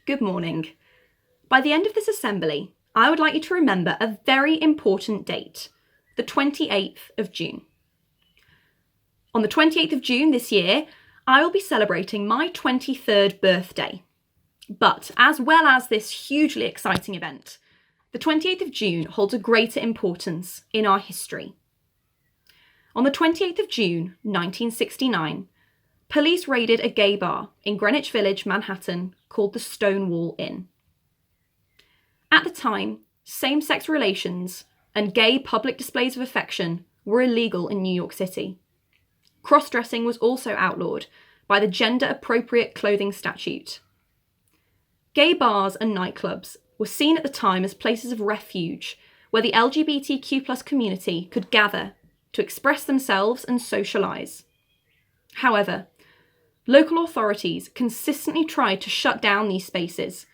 good morning. By the end of this assembly, I would like you to remember a very important date, the 28th of June. On the 28th of June this year, I will be celebrating my 23rd birthday. But as well as this hugely exciting event, the 28th of June holds a greater importance in our history. On the 28th of June, 1969, police raided a gay bar in Greenwich Village, Manhattan, called the Stonewall Inn. At the time, same-sex relations and gay public displays of affection were illegal in New York City. Cross-dressing was also outlawed by the Gender-Appropriate Clothing Statute. Gay bars and nightclubs were seen at the time as places of refuge where the LGBTQ+ community could gather to express themselves and socialise. However, local authorities consistently tried to shut down these spaces.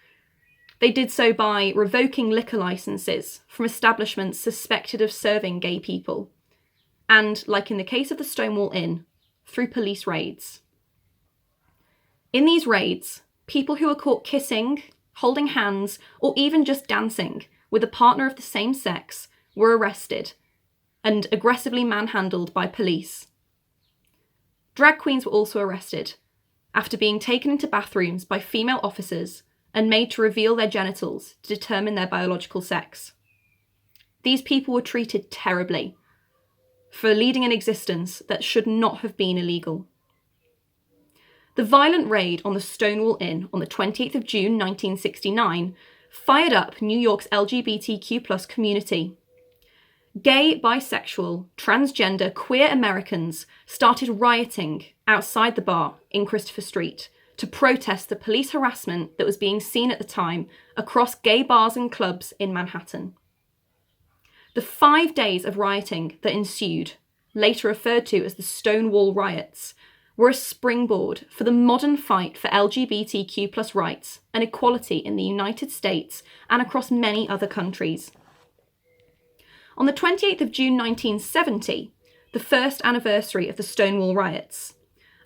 They did so by revoking liquor licences from establishments suspected of serving gay people, and, like in the case of the Stonewall Inn, through police raids. In these raids, people who were caught kissing, holding hands, or even just dancing with a partner of the same sex were arrested and aggressively manhandled by police. Drag queens were also arrested after being taken into bathrooms by female officers and made to reveal their genitals to determine their biological sex. These people were treated terribly for leading an existence that should not have been illegal. The violent raid on the Stonewall Inn on the 28th of June 1969 fired up New York's LGBTQ+ community. Gay, bisexual, transgender, queer Americans started rioting outside the bar in Christopher Street to protest the police harassment that was being seen at the time across gay bars and clubs in Manhattan. The 5 days of rioting that ensued, later referred to as the Stonewall Riots, were a springboard for the modern fight for LGBTQ+ rights and equality in the United States and across many other countries. On the 28th of June 1970, the first anniversary of the Stonewall Riots,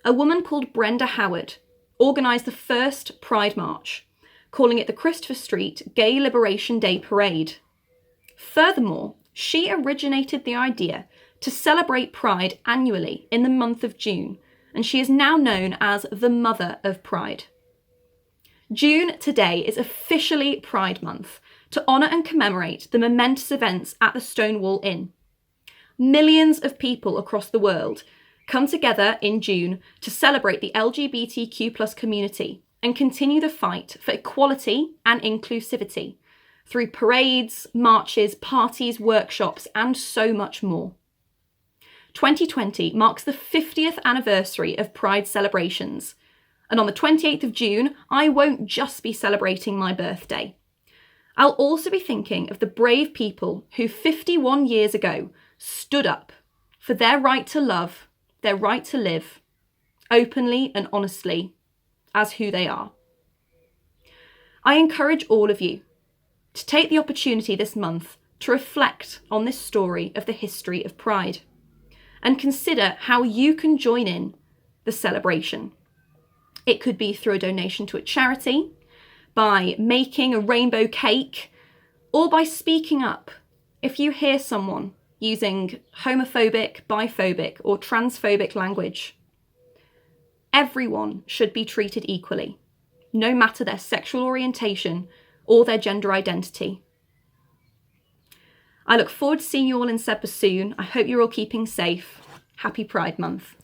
a woman called Brenda Howard organised the first Pride March, calling it the Christopher Street Gay Liberation Day Parade. Furthermore, she originated the idea to celebrate Pride annually in the month of June, and she is now known as the Mother of Pride. June today is officially Pride Month to honour and commemorate the momentous events at the Stonewall Inn. Millions of people across the world come together in June to celebrate the LGBTQ+ community and continue the fight for equality and inclusivity through parades, marches, parties, workshops, and so much more. 2020 marks the 50th anniversary of Pride celebrations, and on the 28th of June, I won't just be celebrating my birthday. I'll also be thinking of the brave people who 51 years ago stood up for their right to love, their right to live, openly and honestly, as who they are. I encourage all of you to take the opportunity this month to reflect on this story of the history of Pride and consider how you can join in the celebration. It could be through a donation to a charity, by making a rainbow cake, or by speaking up if you hear someone using homophobic, biphobic, or transphobic language. Everyone should be treated equally, no matter their sexual orientation or their gender identity. I look forward to seeing you all in Sedbergh soon. I hope you're all keeping safe. Happy Pride Month.